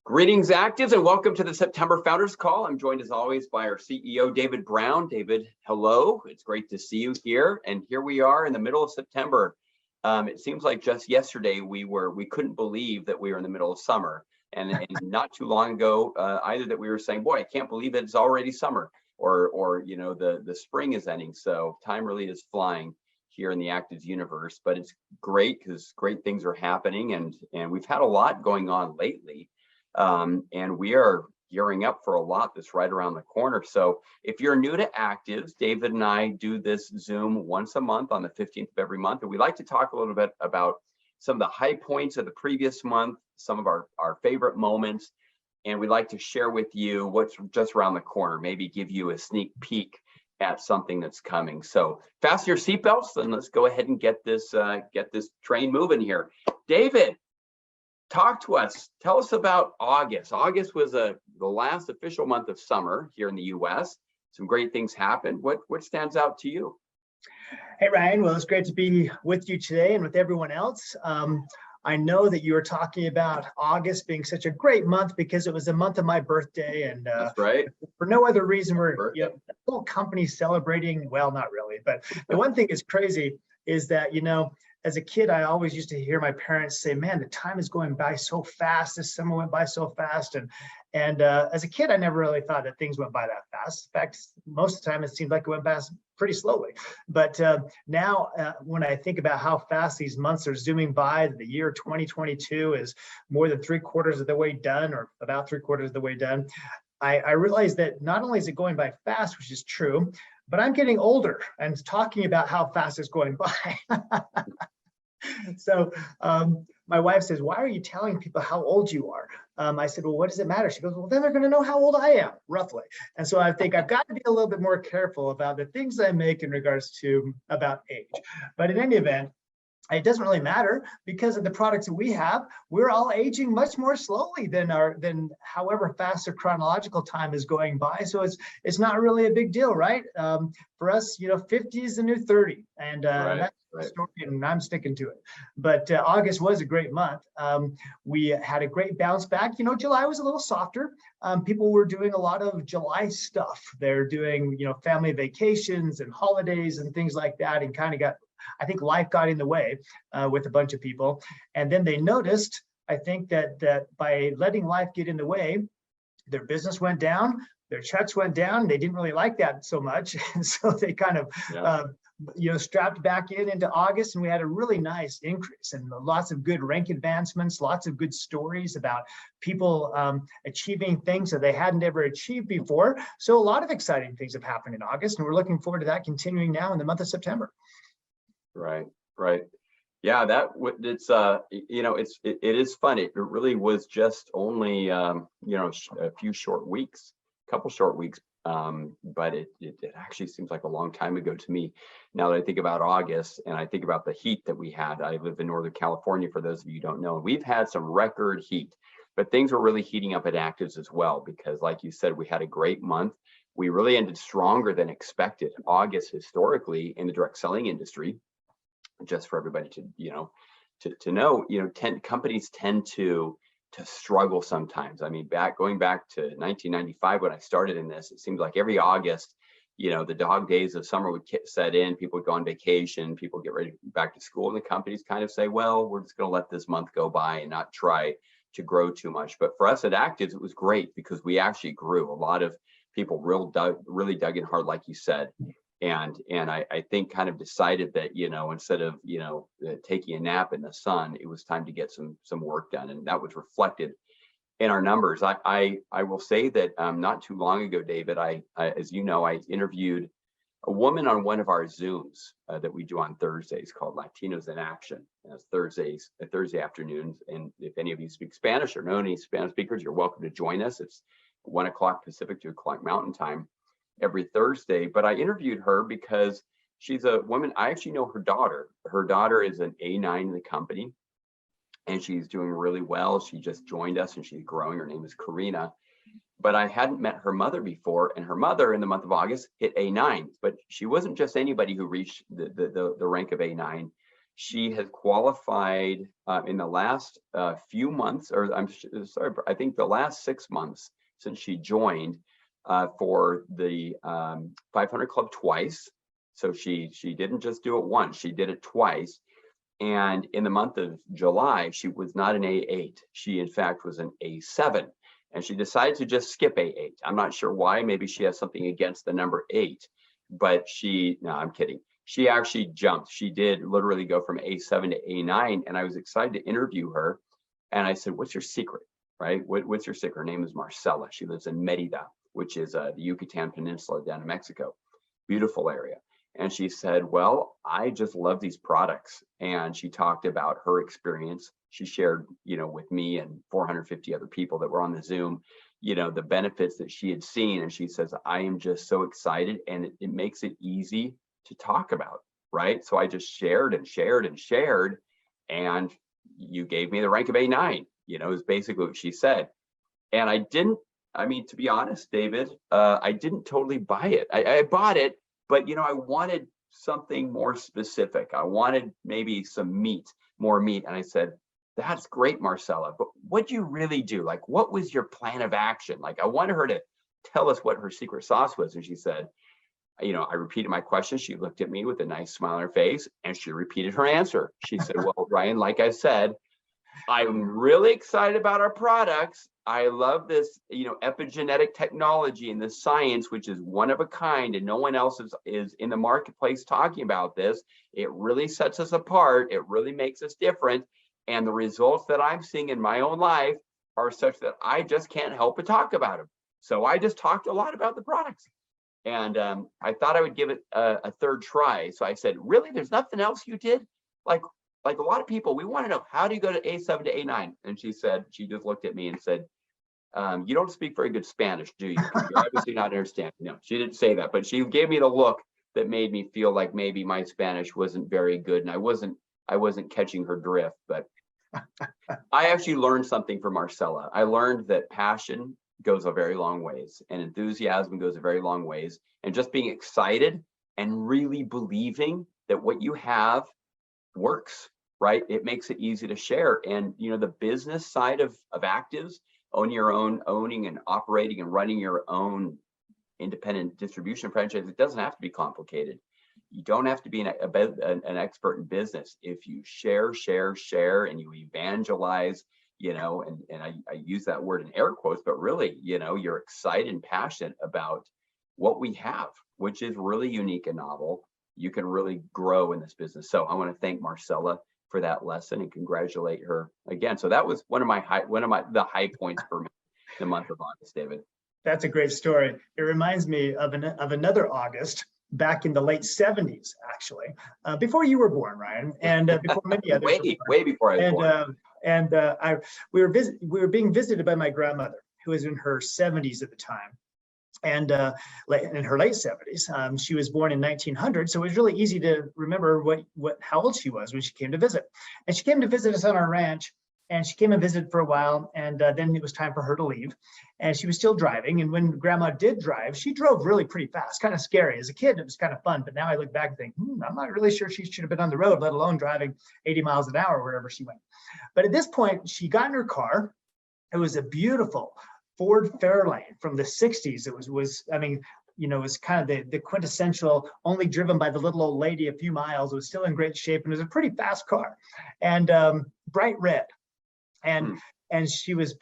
Greetings, Actives, and welcome to the September Founders Call. I'm joined as always by our CEO, David Brown. David, hello. It's great to see you here. And here we are in the middle of September. It seems like just yesterday we couldn't believe that we were in the middle of summer. And not too long ago, either that we were saying, boy, I can't believe it's already summer, or you know, the spring is ending. So time really is flying here in the ACTIVZ universe. But it's great because great things are happening, and we've had a lot going on lately. And we are gearing up for a lot that's right around the corner. So if you're new to ACTIVZ, David and I do this Zoom once a month on the 15th of every month. And we like to talk a little bit about some of the high points of the previous month, some of our favorite moments. And we like to share with you what's just around the corner, maybe give you a sneak peek at something that's coming. So fasten your seatbelts and let's go ahead and get this train moving here. David, talk to us. Tell us about August. August was the last official month of summer here in the U.S. Some great things happened. What stands out to you? Hey, Ryan. Well, it's great to be with you today and with everyone else. I know that you were talking about August being such a great month because it was the month of my birthday, and that's right. For no other reason, we're the whole company celebrating. Well, not really, but the one thing is crazy is that, as a kid, I always used to hear my parents say, man, the time is going by so fast. This summer went by so fast. And as a kid, I never really thought that things went by that fast. In fact, most of the time, it seemed like it went past pretty slowly. But now when I think about how fast these months are zooming by, the year 2022 is more than 3/4 of the way done, or about 3/4 of the way done. I realize that not only is it going by fast, which is true, but I'm getting older and talking about how fast it's going by. So my wife says, why are you telling people how old you are? I said, well, what does it matter? She goes, well, then they're going to know how old I am, roughly. And so I think I've got to be a little bit more careful about the things I make in regards to about age. But in any event, it doesn't really matter because of the products that we have. We're all aging much more slowly than however fast the chronological time is going by. So it's not really a big deal, right? For us, 50 is the new 30, and that's the story, and I'm sticking to it. But August was a great month. We had a great bounce back. July was a little softer. People were doing a lot of July stuff. They're doing, family vacations and holidays and things like that, and kind of I think life got in the way with a bunch of people. And then they noticed, I think, that by letting life get in the way, their business went down, their checks went down. They didn't really like that so much. And so they kind of, strapped back into August, and we had a really nice increase and lots of good rank advancements, lots of good stories about people achieving things that they hadn't ever achieved before. So a lot of exciting things have happened in August, and we're looking forward to that continuing now in the month of September. Right. Yeah, it is funny. It really was just only a few short weeks, couple short weeks, but it actually seems like a long time ago to me. Now that I think about August and I think about the heat that we had. I live in Northern California, for those of you who don't know. We've had some record heat, but things were really heating up at ACTIVZ as well, because like you said, we had a great month. We really ended stronger than expected. August historically in the direct selling industry, just for everybody to know, companies tend to struggle sometimes. I mean, going back to 1995 when I started in this, it seemed like every August, the dog days of summer would set in. People would go on vacation, people get ready back to school, and the companies kind of say, well, we're just going to let this month go by and not try to grow too much. But for us at ACTIVZ, it was great because we actually grew. A lot of people really dug in hard, like you said. And I think kind of decided that, instead of, taking a nap in the sun, it was time to get some work done. And that was reflected in our numbers. I will say that not too long ago, David, I as you know, I interviewed a woman on one of our Zooms that we do on Thursdays called Latinos in Action. It's Thursday afternoons. And if any of you speak Spanish or know any Spanish speakers, you're welcome to join us. It's 1 o'clock Pacific, 2 o'clock Mountain Time every Thursday. But I interviewed her because she's a woman. I actually know her daughter. Her daughter is an A9 in the company, and she's doing really well. She just joined us and she's growing. Her name is Karina. But I hadn't met her mother before, and her mother in the month of August hit A9. But she wasn't just anybody who reached the rank of A9. She has qualified in the last few months, or sorry, I think the last 6 months since she joined, for the 500 Club twice. So she didn't just do it once, she did it twice. And in the month of July, she was not an A8. She, in fact, was an A7. And she decided to just skip A8. I'm not sure why. Maybe she has something against the number 8. But no, I'm kidding. She actually jumped. She did literally go from A7 to A9. And I was excited to interview her. And I said, what's your secret, right? What's your secret? Her name is Marcela. She lives in Merida, which is the Yucatan Peninsula down in Mexico. Beautiful area. And she said, well, I just love these products. And she talked about her experience. She shared, with me and 450 other people that were on the Zoom, the benefits that she had seen. And she says, I am just so excited. And it makes it easy to talk about, right? So I just shared and shared and shared. And you gave me the rank of A9, is basically what she said. And to be honest, David, I didn't totally buy it. I bought it. But, I wanted something more specific. I wanted maybe some more meat. And I said, that's great, Marcela, but what do you really do? Like, what was your plan of action? Like, I wanted her to tell us what her secret sauce was. And she said, I repeated my question. She looked at me with a nice smile on her face and she repeated her answer. She said, well, Ryan, like I said, I'm really excited about our products. I love this, epigenetic technology and the science, which is one of a kind, and no one else is in the marketplace talking about this. It really sets us apart. It really makes us different. And the results that I'm seeing in my own life are such that I just can't help but talk about them. So I just talked a lot about the products. And I thought I would give it a third try. So I said, really, there's nothing else you did? Like a lot of people, we want to know, how do you go to A7 to A9? And she just looked at me and said, you don't speak very good Spanish, do you? You're obviously not understanding. No, she didn't say that, but she gave me the look that made me feel like maybe my Spanish wasn't very good and I wasn't catching her drift. But I actually learned something from Marcela. I learned that passion goes a very long ways and enthusiasm goes a very long ways. And just being excited and really believing that what you have works, right? It makes it easy to share. And the business side of ACTIVZ, owning and operating and running your own independent distribution franchise, it doesn't have to be complicated. You don't have to be an expert in business. If you share, and you evangelize, and I use that word in air quotes, but really, you're excited and passionate about what we have, which is really unique and novel. You can really grow in this business. So I want to thank Marcela for that lesson and congratulate her again. So that was one of the high points for me the month of August, David. That's a great story. It reminds me of another August back in the late 70s, actually, before you were born, Ryan, and before many others. way before I was born. We were being visited by my grandmother, who was in her 70s at the time. And in her late 70s, she was born in 1900, so it was really easy to remember how old she was when she came to visit. And she came to visit us on our ranch, and she came and visited for a while, and then it was time for her to leave. And she was still driving, and when Grandma did drive, she drove really pretty fast, kind of scary. As a kid, it was kind of fun, but now I look back and think, I'm not really sure she should have been on the road, let alone driving 80 miles an hour wherever she went. But at this point, she got in her car. It was a beautiful Ford Fairlane from the 60s. It was kind of the quintessential, only driven by the little old lady a few miles. It was still in great shape, and it was a pretty fast car, and bright red. And she was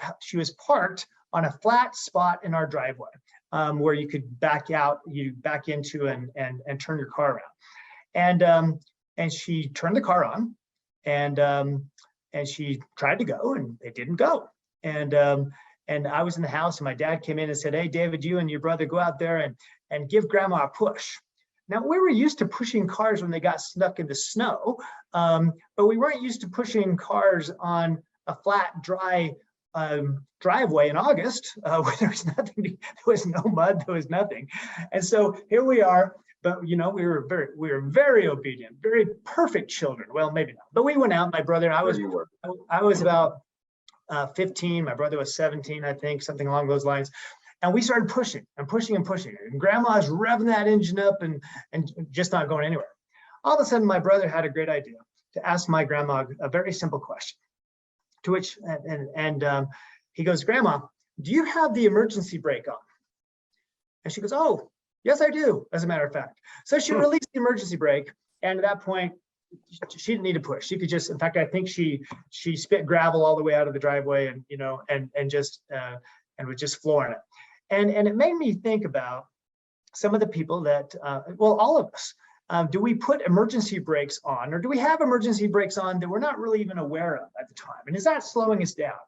parked on a flat spot in our driveway, where you could back into and turn your car around. And she turned the car on, and she tried to go, and it didn't go. And I was in the house, and my dad came in and said, hey, David, you and your brother go out there and give Grandma a push. Now, we were used to pushing cars when they got stuck in the snow, but we weren't used to pushing cars on a flat, dry driveway in August, where there was no mud, there was nothing. And so here we are, but we were very obedient, very perfect children. Well, maybe not, but we went out, my brother and I was about 15, my brother was 17, I think, something along those lines. And we started pushing and pushing and pushing. And Grandma's revving that engine up and just not going anywhere. All of a sudden, my brother had a great idea. to ask my grandma a very simple question. To which, he goes, "Grandma, do you have the emergency brake on?" And she goes, "Oh, yes, I do, as a matter of fact." So she released the emergency brake, and at that point, she didn't need to push. She could just, in fact, I think she spit gravel all the way out of the driveway, and and was just flooring it. And it made me think about some of the people that, well, all of us. Do we put emergency brakes on, or do we have emergency brakes on that we're not really even aware of at the time? And is that slowing us down?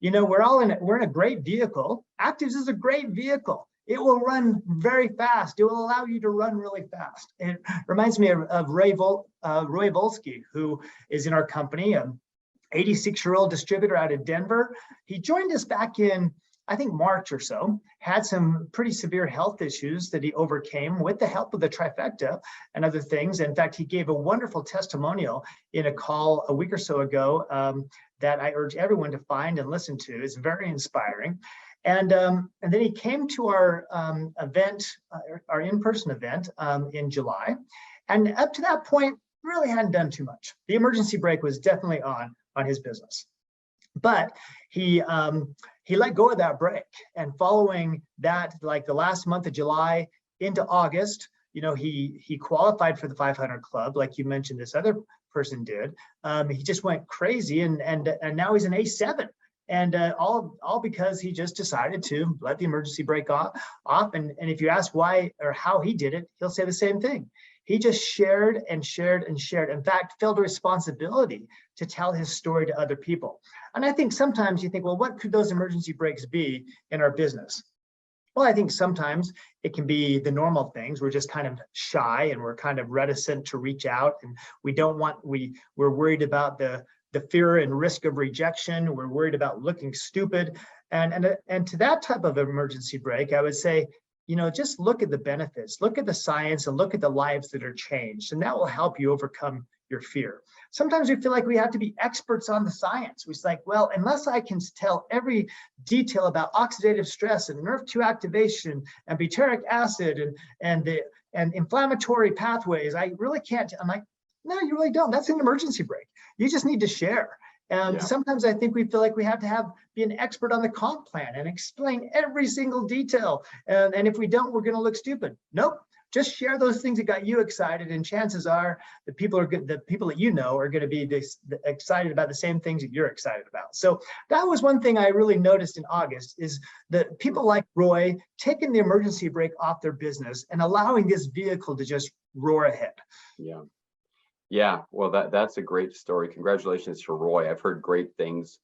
We're in a great vehicle. ACTIVZ is a great vehicle. It will run very fast. It will allow you to run really fast. It reminds me of Roy Volsky, who is in our company, an 86-year-old distributor out of Denver. He joined us back in, I think, March or so, had some pretty severe health issues that he overcame with the help of the trifecta and other things. In fact, he gave a wonderful testimonial in a call a week or so ago that I urge everyone to find and listen to. It's very inspiring. And then he came to our event, our in-person event in July. And up to that point, really hadn't done too much. The emergency brake was definitely on his business. But he let go of that brake. And following that, like the last month of July into August, he qualified for the 500 Club, like you mentioned this other person did. He just went crazy, and now he's an A7. And all because he just decided to let the emergency brake off. And if you ask why or how he did it, he'll say the same thing. He just shared and shared and shared. In fact, felt a responsibility to tell his story to other people. And I think sometimes you think, well, what could those emergency brakes be in our business? Well, I think sometimes it can be the normal things. We're just kind of shy and we're kind of reticent to reach out, and we're worried about the fear and risk of rejection. We're worried about looking stupid. And to that type of emergency brake, I would say, just look at the benefits, look at the science, and look at the lives that are changed. And that will help you overcome your fear. Sometimes we feel like we have to be experts on the science. We're like, well, unless I can tell every detail about oxidative stress and NRF2 activation and butyric acid and inflammatory pathways, I really can't. I'm like, no, you really don't. That's an emergency brake. You just need to share. And sometimes I think we feel like we have to be an expert on the comp plan and explain every single detail. And if we don't, we're going to look stupid. Nope. Just share those things that got you excited, and chances are the people that are going to be excited about the same things that you're excited about. So that was one thing I really noticed in August, is that people like Roy taking the emergency brake off their business and allowing this vehicle to just roar ahead. Yeah, well, that's a great story. Congratulations to Roy. I've heard great things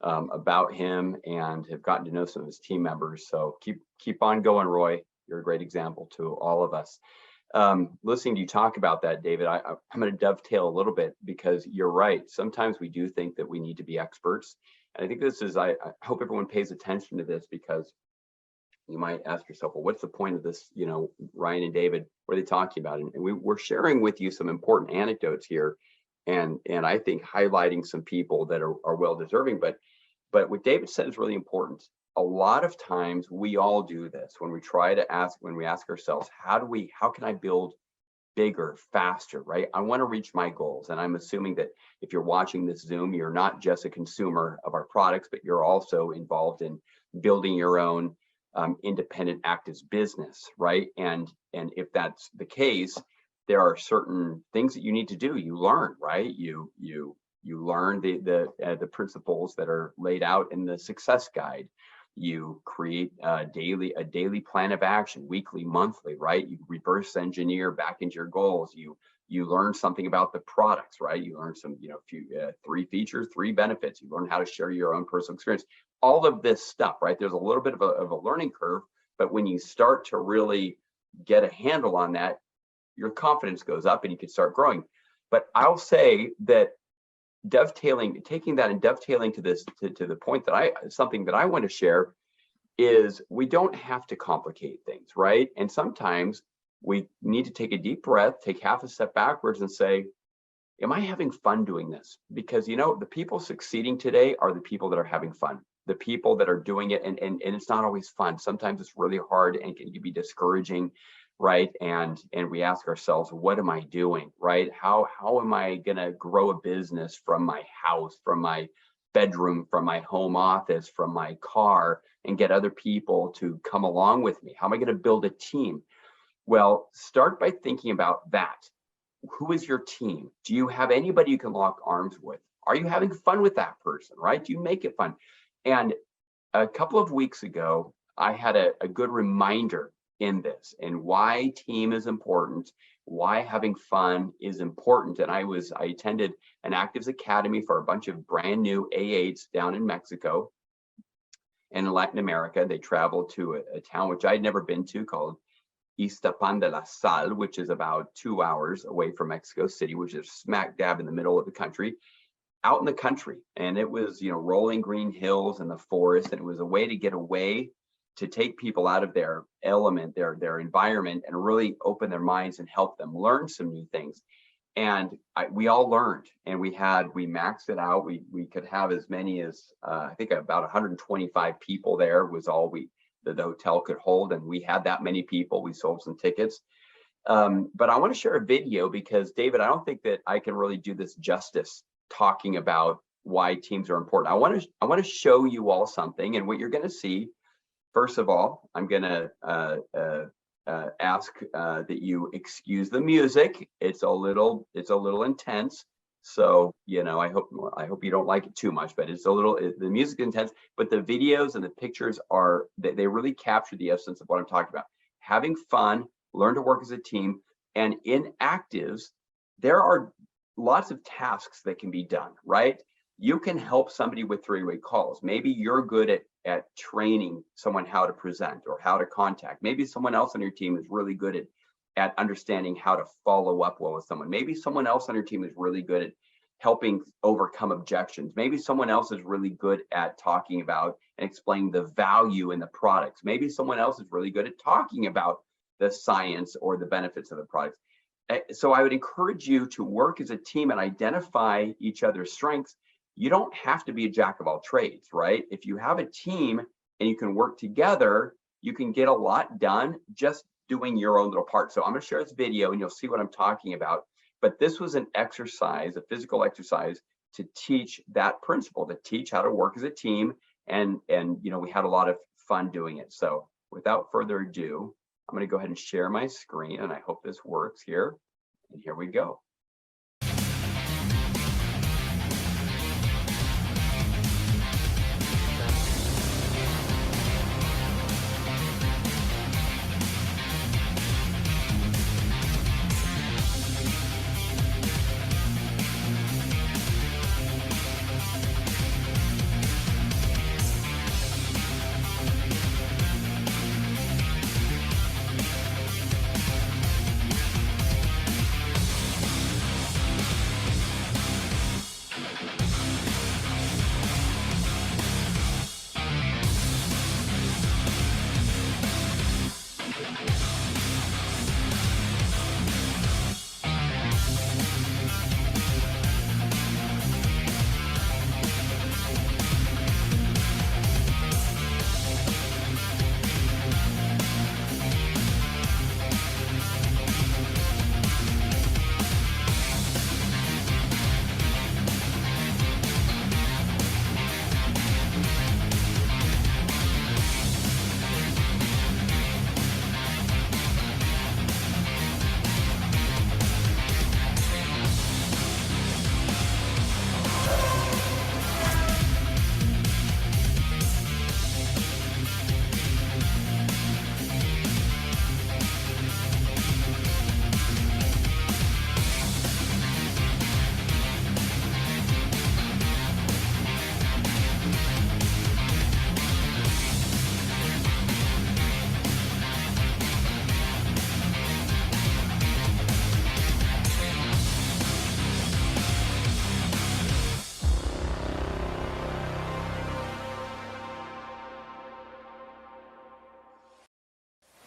about him and have gotten to know some of his team members. So keep on going, Roy. You're a great example to all of us. Listening to you talk about that, David, I'm going to dovetail a little bit, because you're right. Sometimes we do think that we need to be experts. And I think I hope everyone pays attention to this, because you might ask yourself, well, what's the point of this? Ryan and David, what are they talking about? And we're sharing with you some important anecdotes here, and I think highlighting some people that are well deserving. But what David said is really important. A lot of times we all do this when we ask ourselves, how can I build bigger, faster, right? I want to reach my goals. And I'm assuming that if you're watching this Zoom, you're not just a consumer of our products, but you're also involved in building your own independent ACTIVZ business, right? And if that's the case, there are certain things that you need to do. You learn, right? You learn the principles that are laid out in the success guide. You create a daily plan of action, weekly, monthly, right? You reverse engineer back into your goals. You learn something about the products, right? You learn some, three features, 3 benefits. You learn how to share your own personal experience. All of this stuff, right? There's a little bit of a learning curve, but when you start to really get a handle on that, your confidence goes up and you can start growing. But I'll say that taking that and dovetailing to the point that something that I want to share is, we don't have to complicate things, right? And sometimes we need to take a deep breath, take half a step backwards and say, am I having fun doing this? Because the people succeeding today are the people that are having fun, the people that are doing it, and it's not always fun. Sometimes it's really hard and can be discouraging. right? And we ask ourselves, what am I doing, right? How am I gonna grow a business from my house, from my bedroom, from my home office, from my car, and get other people to come along with me? How am I gonna build a team? Well, start by thinking about that. Who is your team? Do you have anybody you can lock arms with? Are you having fun with that person, right? Do you make it fun? And a couple of weeks ago, I had a good reminder in this and why team is important, why having fun is important. And I attended an ACTIVZ Academy for a bunch of brand new A8s down in Mexico and in Latin America. They traveled to a town which I'd never been to called Iztapan de la Sal, which is about 2 hours away from Mexico City, which is smack dab in the middle of the country, out in the country. And it was, rolling green hills and the forest. And it was a way to get away, to take people out of their element, their environment, and really open their minds and help them learn some new things. And we all learned, and we maxed it out. We could have as many as, I think about 125 people there was all the hotel could hold, and we had that many people. We sold some tickets. But I want to share a video because, David, I don't think that I can really do this justice talking about why teams are important. I want to show you all something, and what you're going to see, first of all, I'm going to ask that you excuse the music. It's a little intense. So, I hope you don't like it too much, but the music is intense, but the videos and the pictures they really capture the essence of what I'm talking about. Having fun, learn to work as a team. And in ACTIVZ, there are lots of tasks that can be done, right? You can help somebody with three-way calls. Maybe you're good at training someone how to present or how to contact. Maybe someone else on your team is really good at understanding how to follow up well with someone. Maybe someone else on your team is really good at helping overcome objections. Maybe someone else is really good at talking about and explaining the value in the products. Maybe someone else is really good at talking about the science or the benefits of the products. So I would encourage you to work as a team and identify each other's strengths. You don't have to be a jack of all trades, right? If you have a team and you can work together, you can get a lot done just doing your own little part. So I'm going to share this video and you'll see what I'm talking about. But this was an exercise, a physical exercise to teach that principle, to teach how to work as a team. And we had a lot of fun doing it. So without further ado, I'm going to go ahead and share my screen, and I hope this works here. And here we go.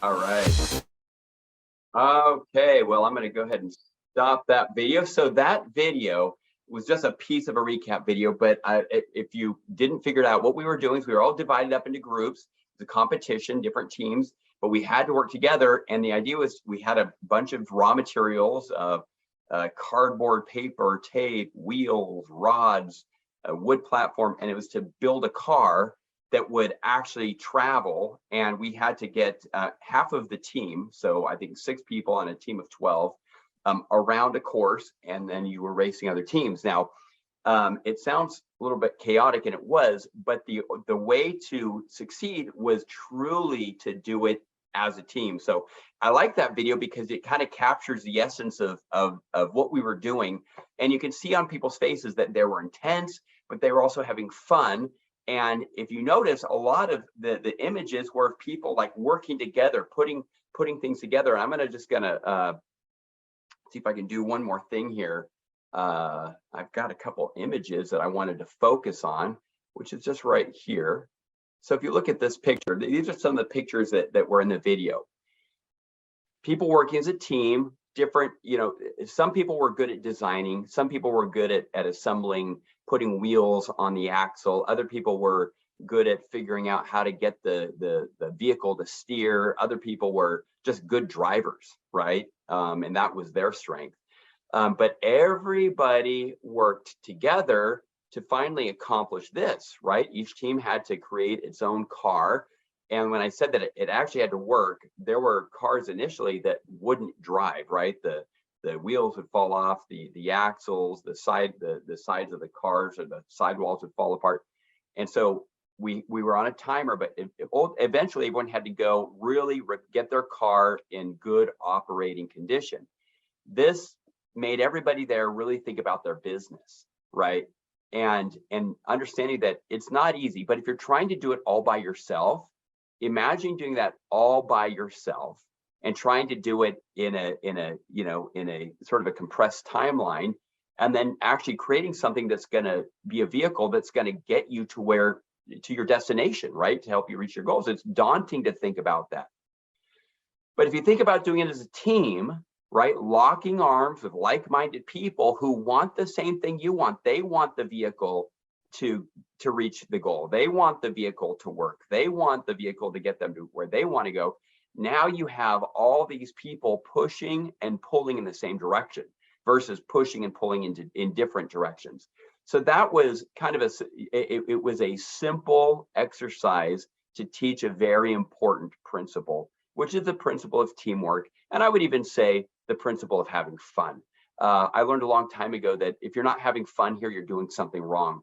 All right. Okay, well, I'm going to go ahead and stop that video. So that video was just a piece of a recap video, but if you didn't figure it out, what we were doing is we were all divided up into groups, the competition, different teams, but we had to work together. And the idea was we had a bunch of raw materials, cardboard, paper, tape, wheels, rods, a wood platform, and it was to build a car that would actually travel. And we had to get half of the team, so I think 6 people on a team of 12, around a course, and then you were racing other teams. Now, it sounds a little bit chaotic, and it was, but the way to succeed was truly to do it as a team. So I like that video because it kind of captures the essence of what we were doing. And you can see on people's faces that they were intense, but they were also having fun. And if you notice, a lot of the images were people like working together, putting things together. And I'm just gonna see if I can do one more thing here. I've got a couple images that I wanted to focus on, which is just right here. So if you look at this picture, these are some of the pictures that were in the video. People working as a team, different, some people were good at designing, some people were good at assembling, putting wheels on the axle, other people were good at figuring out how to get the vehicle to steer, other people were just good drivers, right? And that was their strength. But everybody worked together to finally accomplish this, right? Each team had to create its own car. And when I said that it actually had to work, there were cars initially that wouldn't drive, right? The wheels would fall off, the axles, the sides of the cars or the sidewalls would fall apart. And so we were on a timer, but eventually everyone had to go really get their car in good operating condition. This made everybody there really think about their business, right? And understanding that it's not easy, but if you're trying to do it all by yourself, imagine doing that all by yourself and trying to do it in a sort of a compressed timeline, and then actually creating something that's going to be a vehicle that's going to get you to your destination, right? To help you reach your goals. It's daunting to think about that. But if you think about doing it as a team, right? Locking arms with like-minded people who want the same thing you want. They want the vehicle to reach the goal. They want the vehicle to work. They want the vehicle to get them to where they want to go. Now you have all these people pushing and pulling in the same direction versus pushing and pulling in different directions. So that was kind of it was a simple exercise to teach a very important principle, which is the principle of teamwork. And I would even say the principle of having fun. I learned a long time ago that if you're not having fun here, you're doing something wrong.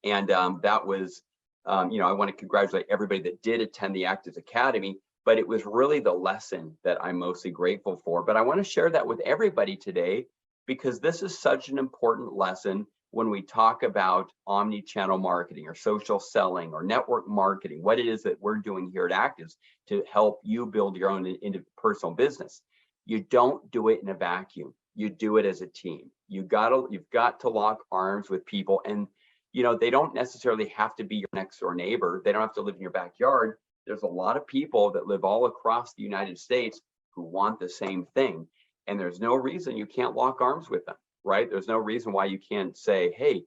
And that was, I want to congratulate everybody that did attend the ACTIVZ Academy, but it was really the lesson that I'm mostly grateful for. But I want to share that with everybody today, because this is such an important lesson when we talk about omni-channel marketing or social selling or network marketing, what it is that we're doing here at ACTIVZ to help you build your own personal business. You don't do it in a vacuum. You do it as a team. You've got to lock arms with people, and they don't necessarily have to be your next door neighbor. They don't have to live in your backyard. There's a lot of people that live all across the United States who want the same thing, and there's no reason you can't lock arms with them, right? There's no reason why you can't say, hey,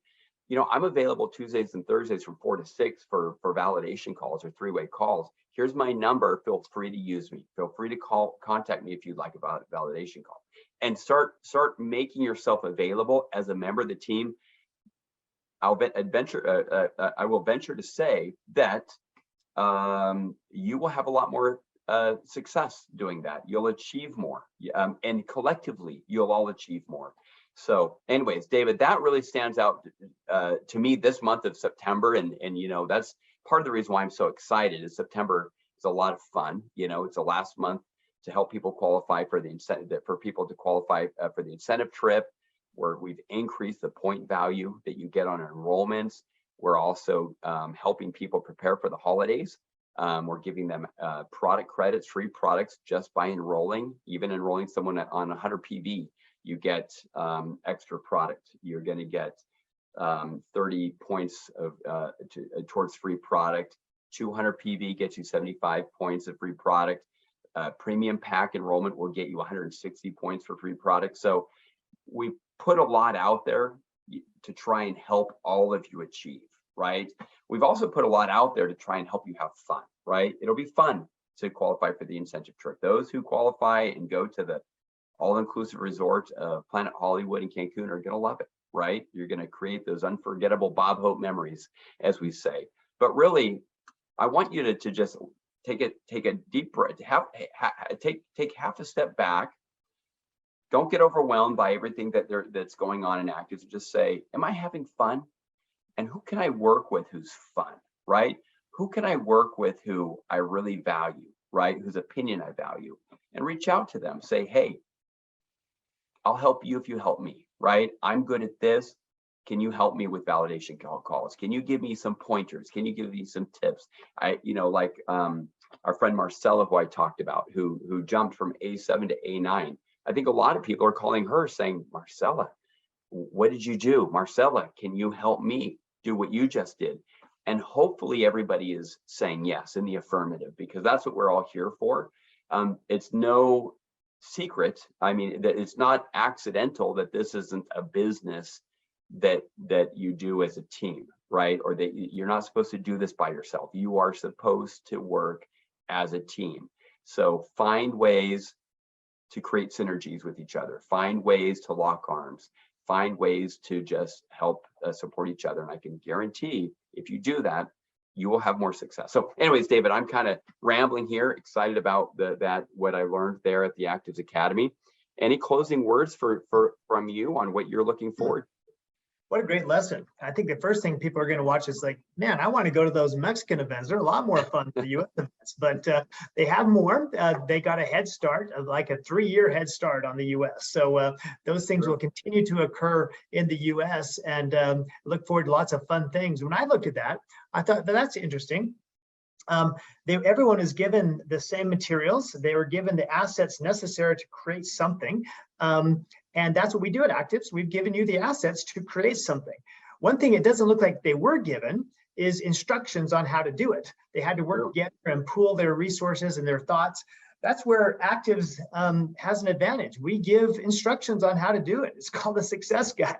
I'm available Tuesdays and Thursdays from 4 to 6 for validation calls or 3-way calls. Here's my number. Feel free to use me. Feel free to contact me if you'd like a validation call, and start making yourself available as a member of the team. I will venture to say that you will have a lot more success doing that. You'll achieve more, and collectively you'll all achieve more. So anyways, David, that really stands out to me this month of September, and that's part of the reason why I'm so excited. Is September is a lot of fun. It's the last month to help people qualify for the incentive, for people to qualify for the incentive trip, where we've increased the point value that you get on enrollments. We're also helping people prepare for the holidays. We're giving them product credits, free products, just by enrolling. Even enrolling someone on 100 PV, you get extra product. You're going to get 30 points towards free product. 200 PV gets you 75 points of free product. Premium pack enrollment will get you 160 points for free product. So we put a lot out there to try and help all of you achieve, right? We've also put a lot out there to try and help you have fun, right? It'll be fun to qualify for the incentive trip. Those who qualify and go to the all-inclusive resort of Planet Hollywood in Cancun are gonna love it, right? You're gonna create those unforgettable Bob Hope memories, as we say. But really, I want you to just take a deep breath, take half a step back. Don't get overwhelmed by everything that's going on in ACTIVZ. Just say, am I having fun? And who can I work with who's fun, right? Who can I work with who I really value, right? Whose opinion I value, and reach out to them. Say, hey, I'll help you if you help me, right? I'm good at this. Can you help me with validation calls? Can you give me some pointers? Can you give me some tips? Like our friend Marcella, who I talked about, who jumped from A7 to A9. I think a lot of people are calling her saying, Marcella, what did you do? Marcella, can you help me do what you just did? And hopefully everybody is saying yes in the affirmative, because that's what we're all here for. It's no secret. I mean, that it's not accidental that this isn't a business that you do as a team, right? Or that you're not supposed to do this by yourself. You are supposed to work as a team. So find ways to create synergies with each other, find ways to lock arms, find ways to just help support each other. And I can guarantee if you do that, you will have more success. So anyways, David, I'm kind of rambling here, excited about what I learned there at the ACTIVZ Academy. Any closing words from you on what you're looking forward to? What a great lesson. I think the first thing people are going to watch is like, man, I want to go to those Mexican events. They're a lot more fun than the US events, but they have more. They got a head start, like a 3-year head start on the US. So those things will continue to occur in the US, and look forward to lots of fun things. When I looked at that, I thought that's interesting. Everyone is given the same materials. They were given the assets necessary to create something. And that's what we do at ACTIVZ. We've given you the assets to create something. One thing it doesn't look like they were given is instructions on how to do it. They had to work together and pool their resources and their thoughts. That's where ACTIVZ has an advantage. We give instructions on how to do it. It's called a success guide.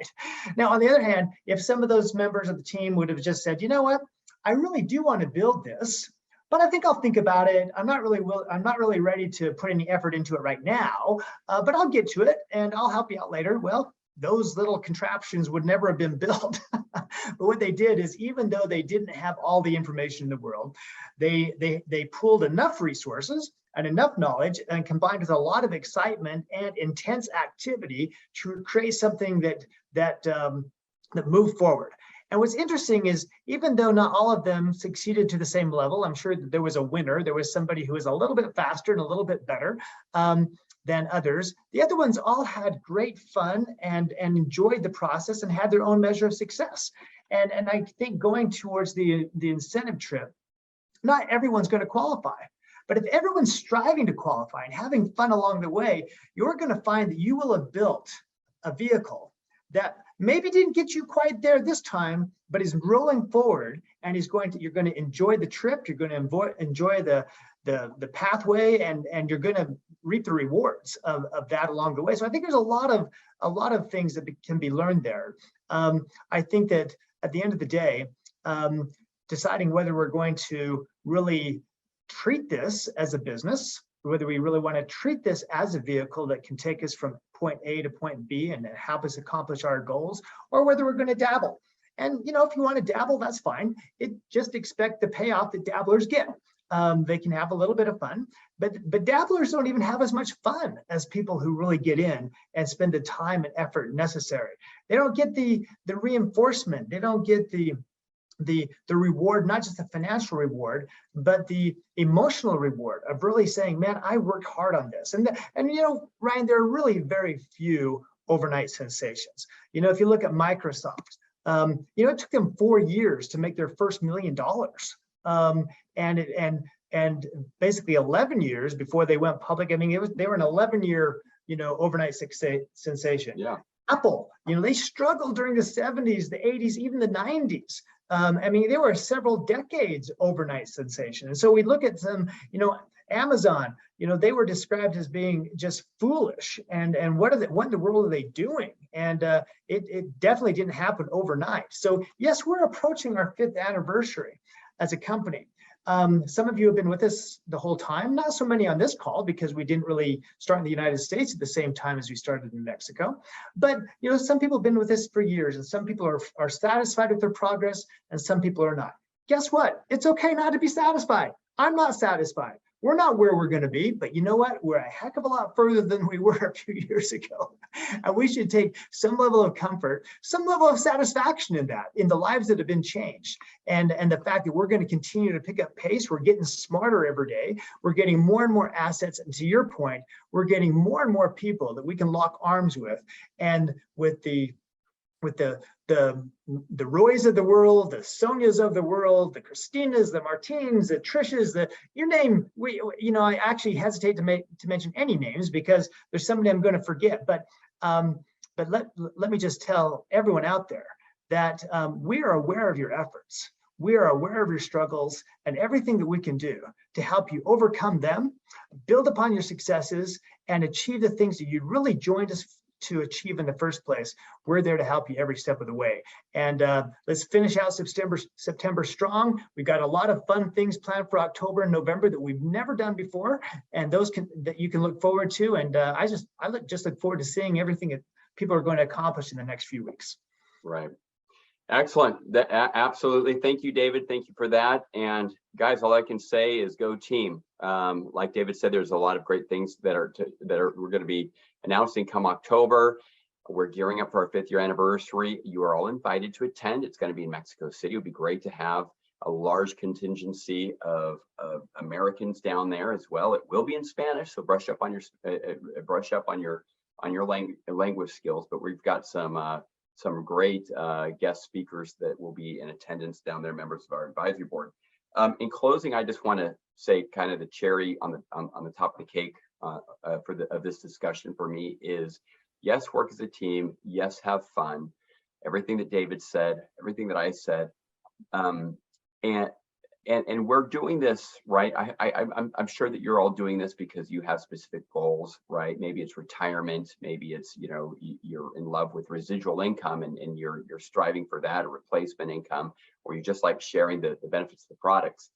Now, on the other hand, if some of those members of the team would have just said, you know what, I really do want to build this, but I think I'll think about it. I'm not really ready to put any effort into it right now, but I'll get to it and I'll help you out later. Well, those little contraptions would never have been built. But what they did is, even though they didn't have all the information in the world, they pooled enough resources and enough knowledge, and combined with a lot of excitement and intense activity to create something that moved forward. And what's interesting is, even though not all of them succeeded to the same level, I'm sure that there was a winner. There was somebody who was a little bit faster and a little bit better than others. The other ones all had great fun and enjoyed the process and had their own measure of success. And I think going towards the incentive trip, not everyone's going to qualify. But if everyone's striving to qualify and having fun along the way, you're going to find that you will have built a vehicle that maybe didn't get you quite there this time, but is rolling forward, and you're going to enjoy the trip. You're going to enjoy the pathway, and you're going to reap the rewards of that along the way. So I think there's a lot of things that can be learned there. I think that at the end of the day, deciding whether we're going to really treat this as a business, whether we really want to treat this as a vehicle that can take us from point A to point B and help us accomplish our goals, or whether we're going to dabble. And if you want to dabble, that's fine. Just expect the payoff that dabblers get. They can have a little bit of fun, but dabblers don't even have as much fun as people who really get in and spend the time and effort necessary. They don't get the reinforcement. They don't get the reward, not just the financial reward, but the emotional reward of really saying, man, I worked hard on this. And Ryan, there are really very few overnight sensations. If you look at Microsoft, it took them 4 years to make their first $1 million. And basically 11 years before they went public. I mean, they were an 11-year, overnight sensation. Yeah. Apple, they struggled during the 70s, the 80s, even the 90s. I mean, they were several decades overnight sensation. And so we look at them, Amazon, they were described as being just foolish. And what in the world are they doing? And it definitely didn't happen overnight. So yes, we're approaching our 5th anniversary as a company. Some of you have been with us the whole time, not so many on this call because we didn't really start in the United States at the same time as we started in Mexico. But some people have been with us for years, and some people are satisfied with their progress, and some people are not. Guess what? It's okay not to be satisfied. I'm not satisfied. We're not where we're going to be, but you know what? We're a heck of a lot further than we were a few years ago. And we should take some level of comfort, some level of satisfaction in that, in the lives that have been changed. And the fact that we're going to continue to pick up pace, we're getting smarter every day. We're getting more and more assets. And to your point, we're getting more and more people that we can lock arms with. And with the Roys of the world, the Sonias of the world, the Christinas, the Martines, the Trishas, you name. I actually hesitate to mention any names because there's somebody I'm going to forget. But let me just tell everyone out there that we are aware of your efforts. We are aware of your struggles and everything that we can do to help you overcome them, build upon your successes, and achieve the things that you really joined us to achieve in the first place. We're there to help you every step of the way. And let's finish out September strong. We've got a lot of fun things planned for October and November that we've never done before, and those that you can look forward to. And I look forward to seeing everything that people are going to accomplish in the next few weeks. Right. Excellent. Absolutely. Thank you, David. Thank you for that. And guys, all I can say is go team. Like David said, there's a lot of great things we're going to be announcing come October. We're gearing up for our 5th year anniversary. You are all invited to attend. It's going to be in Mexico City. It would be great to have a large contingency of Americans down there as well. It will be in Spanish, so brush up on your language skills. But we've got some great guest speakers that will be in attendance down there, members of our advisory board. In closing, I just want to say kind of the cherry on the top of the cake of this discussion for me is, yes, work as a team. Yes, have fun. Everything that David said, everything that I said, and we're doing this, right? I'm sure that you're all doing this because you have specific goals, right? Maybe it's retirement, maybe it's, you're in love with residual income and you're striving for that, or replacement income, or you just like sharing the benefits of the products.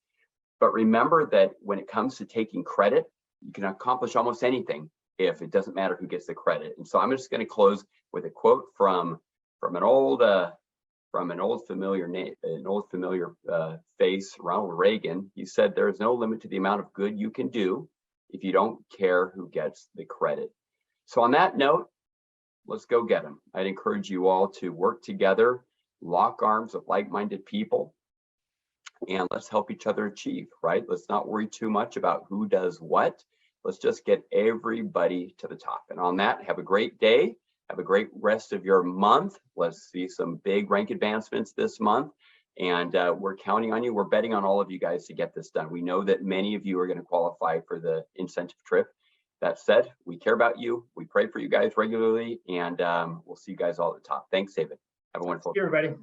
But remember that when it comes to taking credit, you can accomplish almost anything if it doesn't matter who gets the credit. And so I'm just going to close with a quote from an old familiar face, Ronald Reagan. He said, "There is no limit to the amount of good you can do if you don't care who gets the credit." So on that note, let's go get them. I'd encourage you all to work together, lock arms with like-minded people, and let's help each other achieve, right? Let's not worry too much about who does what. Let's just get everybody to the top. And on that, have a great day. Have a great rest of your month. Let's see some big rank advancements this month. And we're counting on you. We're betting on all of you guys to get this done. We know that many of you are going to qualify for the incentive trip. That said, we care about you. We pray for you guys regularly, and we'll see you guys all at the top. Thanks, David. Have a wonderful day. Everybody.